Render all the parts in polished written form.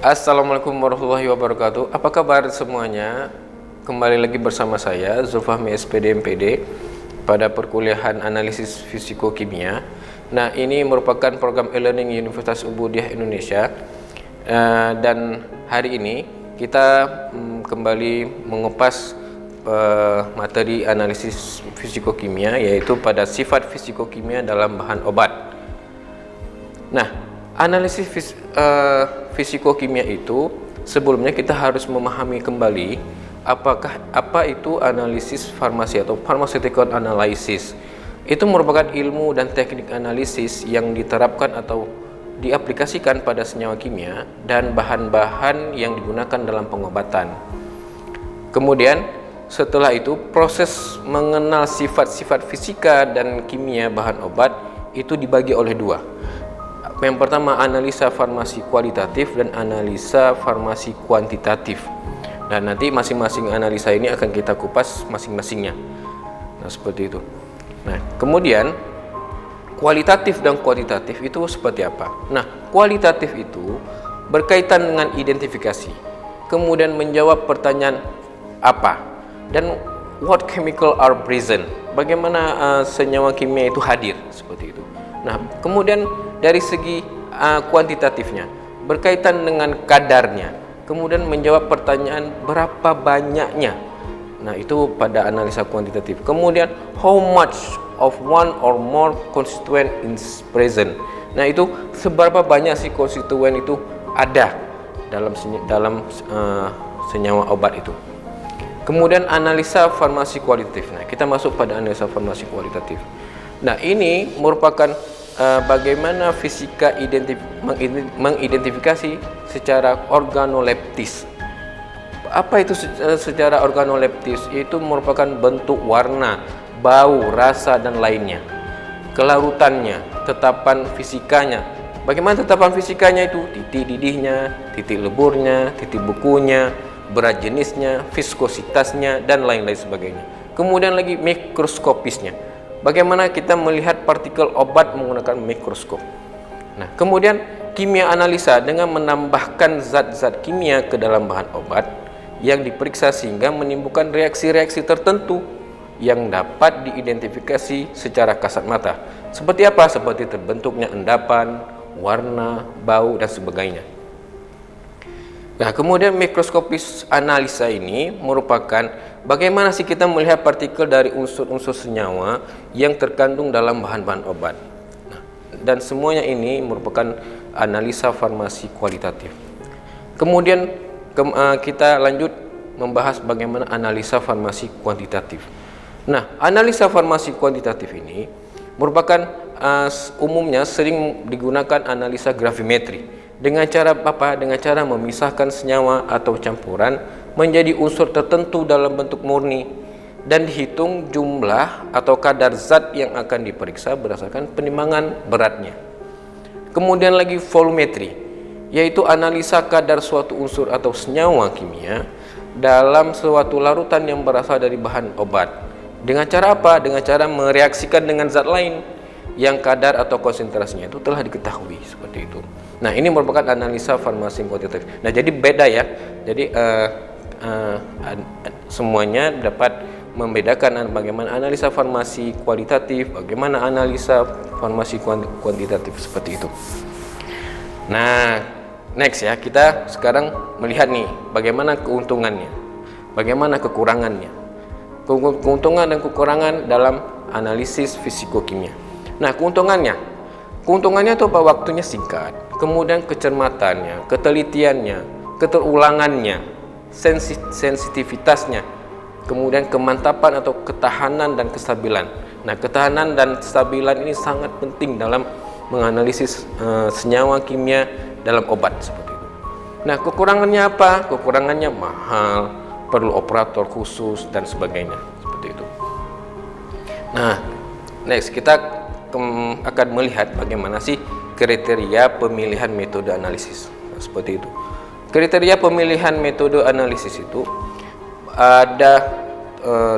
Assalamualaikum warahmatullahi wabarakatuh. Apa kabar semuanya? Kembali lagi bersama saya Zulfahmi SPD MPD pada perkuliahan analisis fisiko-kimia. Nah, ini merupakan program e-learning Universitas Ubudiyah Indonesia. Dan hari ini kita kembali mengupas materi analisis fisiko-kimia, yaitu pada sifat fisiko-kimia dalam bahan obat. Nah, analisis fisiko-kimia itu sebelumnya kita harus memahami kembali apa itu analisis farmasi atau pharmaceutical analysis. Itu merupakan ilmu dan teknik analisis yang diterapkan atau diaplikasikan pada senyawa kimia dan bahan-bahan yang digunakan dalam pengobatan. Kemudian setelah itu proses mengenal sifat-sifat fisika dan kimia bahan obat itu dibagi oleh dua. Yang pertama, analisa farmasi kualitatif dan analisa farmasi kuantitatif. Dan nanti masing-masing analisa ini akan kita kupas masing-masingnya. Nah, seperti itu. Nah, kemudian kualitatif dan kuantitatif itu seperti apa? Nah, kualitatif itu berkaitan dengan identifikasi, kemudian menjawab pertanyaan apa dan what chemical are present. Bagaimana senyawa kimia itu hadir, seperti itu. Nah, kemudian dari segi kuantitatifnya berkaitan dengan kadarnya, kemudian menjawab pertanyaan berapa banyaknya. Nah, itu pada analisa kuantitatif. Kemudian how much of one or more constituent is present. Nah, itu seberapa banyak sih konstituen itu ada dalam senyawa obat itu. Kemudian analisa farmasi kualitatif. Nah, kita masuk pada analisa farmasi kualitatif. Nah, ini merupakan bagaimana fisika mengidentifikasi secara organoleptis. Apa itu secara organoleptis? Itu merupakan bentuk warna, bau, rasa, dan lainnya. Kelarutannya, tetapan fisikanya. Bagaimana tetapan fisikanya itu? Titik didihnya, titik leburnya, titik bukunya, berat jenisnya, viskositasnya, dan lain-lain sebagainya. Kemudian lagi mikroskopisnya. Bagaimana kita melihat partikel obat menggunakan mikroskop. Nah, kemudian kimia analisa dengan menambahkan zat-zat kimia ke dalam bahan obat yang diperiksa sehingga menimbulkan reaksi-reaksi tertentu yang dapat diidentifikasi secara kasat mata. Seperti apa? Seperti terbentuknya endapan, warna, bau, dan sebagainya. Nah, kemudian mikroskopis analisa ini merupakan bagaimana sih kita melihat partikel dari unsur-unsur senyawa yang terkandung dalam bahan-bahan obat. Nah, dan semuanya ini merupakan analisa farmasi kualitatif. Kemudian kita lanjut membahas bagaimana analisa farmasi kuantitatif. Nah, analisa farmasi kuantitatif ini merupakan umumnya sering digunakan analisa gravimetri. Dengan cara apa? Dengan cara memisahkan senyawa atau campuran menjadi unsur tertentu dalam bentuk murni dan dihitung jumlah atau kadar zat yang akan diperiksa berdasarkan penimbangan beratnya. Kemudian lagi volumetri, yaitu analisa kadar suatu unsur atau senyawa kimia dalam suatu larutan yang berasal dari bahan obat. Dengan cara apa? Dengan cara mereaksikan dengan zat lain yang kadar atau konsentrasinya itu telah diketahui, seperti itu. Nah, ini merupakan analisa farmasi kuantitatif. Nah, jadi beda ya. Jadi semuanya dapat membedakan bagaimana analisa farmasi kualitatif, bagaimana analisa farmasi kuantitatif, seperti itu. Nah, next ya, kita sekarang melihat nih bagaimana keuntungannya, bagaimana kekurangannya. Keuntungan dan kekurangan dalam analisis fisiko-kimia. Nah, keuntungannya itu apa? Waktunya singkat, kemudian kecermatannya, ketelitiannya, keterulangannya, sensitivitasnya, kemudian kemantapan atau ketahanan dan kestabilan. Nah, ketahanan dan kestabilan ini sangat penting dalam menganalisis senyawa kimia dalam obat, seperti itu. Nah, kekurangannya apa? Kekurangannya mahal, perlu operator khusus, dan sebagainya, seperti itu. Nah, next kita akan melihat bagaimana sih kriteria pemilihan metode analisis. Nah, seperti itu. Kriteria pemilihan metode analisis itu ada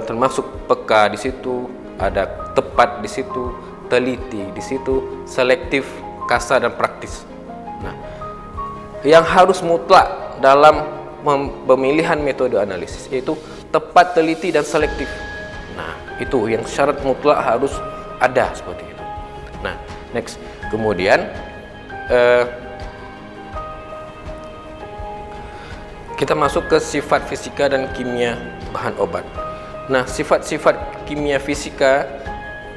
termasuk peka di situ, ada tepat di situ, teliti di situ, selektif, kasar, dan praktis. Nah, yang harus mutlak dalam pemilihan metode analisis, yaitu tepat, teliti, dan selektif. Nah, itu yang syarat mutlak harus ada seperti itu. Nah, next. Kemudian kita masuk ke sifat fisika dan kimia bahan obat. Nah, sifat-sifat kimia fisika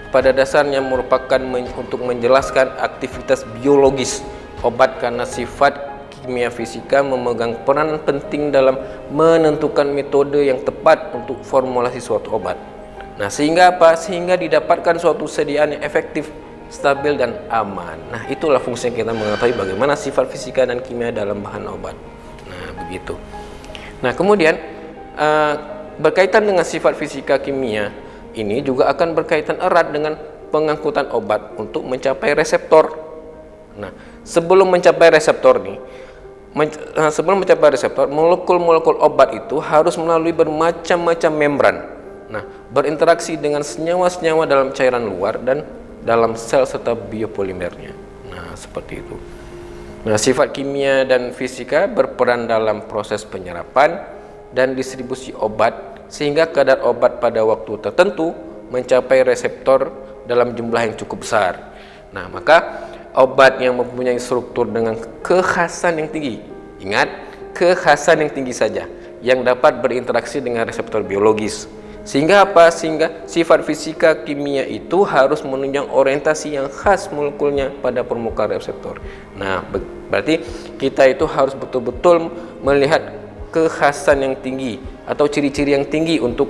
pada dasarnya merupakan untuk menjelaskan aktivitas biologis obat, karena sifat kimia fisika memegang peranan penting dalam menentukan metode yang tepat untuk formulasi suatu obat. Nah, sehingga apa? Sehingga didapatkan suatu sediaan yang efektif, stabil, dan aman. Nah, itulah fungsi kita mengetahui bagaimana sifat fisika dan kimia dalam bahan obat. Nah, begitu. Nah, kemudian berkaitan dengan sifat fisika kimia ini juga akan berkaitan erat dengan pengangkutan obat untuk mencapai reseptor. Nah, sebelum mencapai reseptor nih, molekul-molekul obat itu harus melalui bermacam-macam membran. Nah, berinteraksi dengan senyawa-senyawa dalam cairan luar dan dalam sel serta biopolimernya. Nah, seperti itu. Nah, sifat kimia dan fisika berperan dalam proses penyerapan dan distribusi obat, sehingga kadar obat pada waktu tertentu mencapai reseptor dalam jumlah yang cukup besar. Nah, maka obat yang mempunyai struktur dengan kekhasan yang tinggi, ingat, kekhasan yang tinggi saja, yang dapat berinteraksi dengan reseptor biologis. Sehingga apa? Sehingga sifat fisika kimia itu harus menunjang orientasi yang khas molekulnya pada permukaan reseptor. Nah, berarti kita itu harus betul-betul melihat kekhasan yang tinggi atau ciri-ciri yang tinggi untuk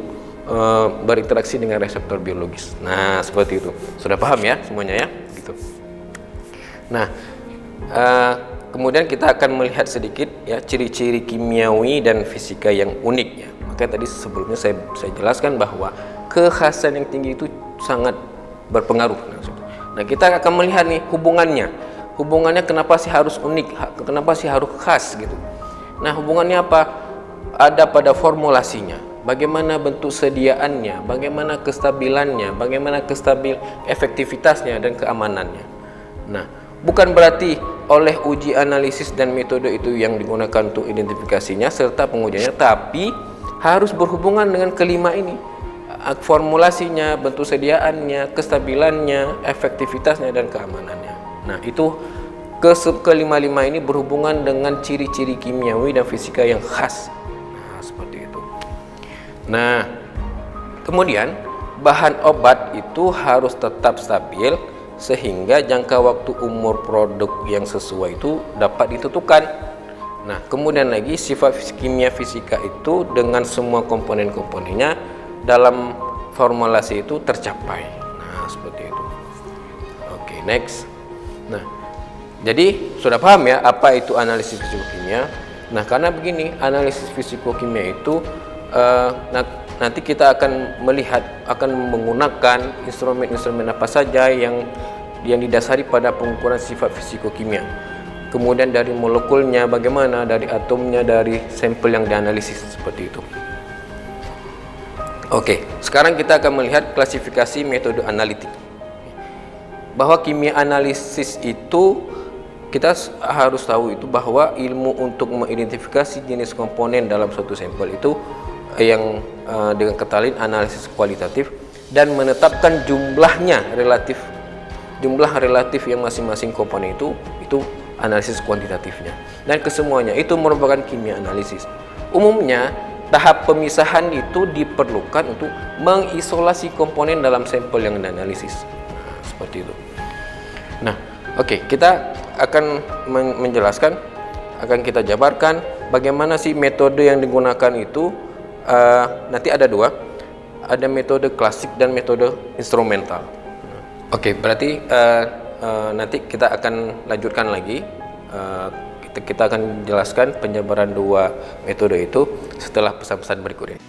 berinteraksi dengan reseptor biologis. Nah, seperti itu. Sudah paham ya semuanya ya? Gitu. Nah, kemudian kita akan melihat sedikit ya ciri-ciri kimiawi dan fisika yang unik ya. Maka tadi sebelumnya saya jelaskan bahwa kekhasan yang tinggi itu sangat berpengaruh. Nah, kita akan melihat nih hubungannya kenapa sih harus unik, kenapa sih harus khas gitu. Nah, hubungannya apa? Ada pada formulasinya, bagaimana bentuk sediaannya, bagaimana kestabilannya, bagaimana efektivitasnya dan keamanannya. Nah, bukan berarti oleh uji analisis dan metode itu yang digunakan untuk identifikasinya serta pengujiannya, tapi harus berhubungan dengan kelima ini, formulasinya, bentuk sediaannya, kestabilannya, efektivitasnya, dan keamanannya. Nah, itu kelima-lima ini berhubungan dengan ciri-ciri kimiawi dan fisika yang khas. Nah, seperti itu. Nah, kemudian bahan obat itu harus tetap stabil sehingga jangka waktu umur produk yang sesuai itu dapat ditentukan. Nah, kemudian lagi sifat kimia fisika itu dengan semua komponen-komponennya dalam formulasi itu tercapai. Nah, seperti itu. Oke, next. Nah, jadi sudah paham ya apa itu analisis fisikokimia. Nah, karena begini, analisis fisikokimia itu nanti kita akan melihat, akan menggunakan instrumen-instrumen apa saja yang didasari pada pengukuran sifat fisikokimia. Kemudian dari molekulnya bagaimana, dari atomnya, dari sampel yang dianalisis seperti itu. Oke, sekarang kita akan melihat klasifikasi metode analitik. Bahwa kimia analisis itu kita harus tahu itu bahwa ilmu untuk mengidentifikasi jenis komponen dalam suatu sampel itu yang dengan kata lain analisis kualitatif dan menetapkan jumlah relatif yang masing-masing komponen itu analisis kuantitatifnya, dan kesemuanya itu merupakan kimia analisis. Umumnya tahap pemisahan itu diperlukan untuk mengisolasi komponen dalam sampel yang dianalisis. Nah, seperti itu. Nah, oke, kita akan menjelaskan, akan kita jabarkan bagaimana sih metode yang digunakan itu. Nanti ada dua, ada metode klasik dan metode instrumental. Oke, berarti nanti kita akan lanjutkan lagi. Kita akan jelaskan penjabaran dua metode itu setelah pesan-pesan berikut ini.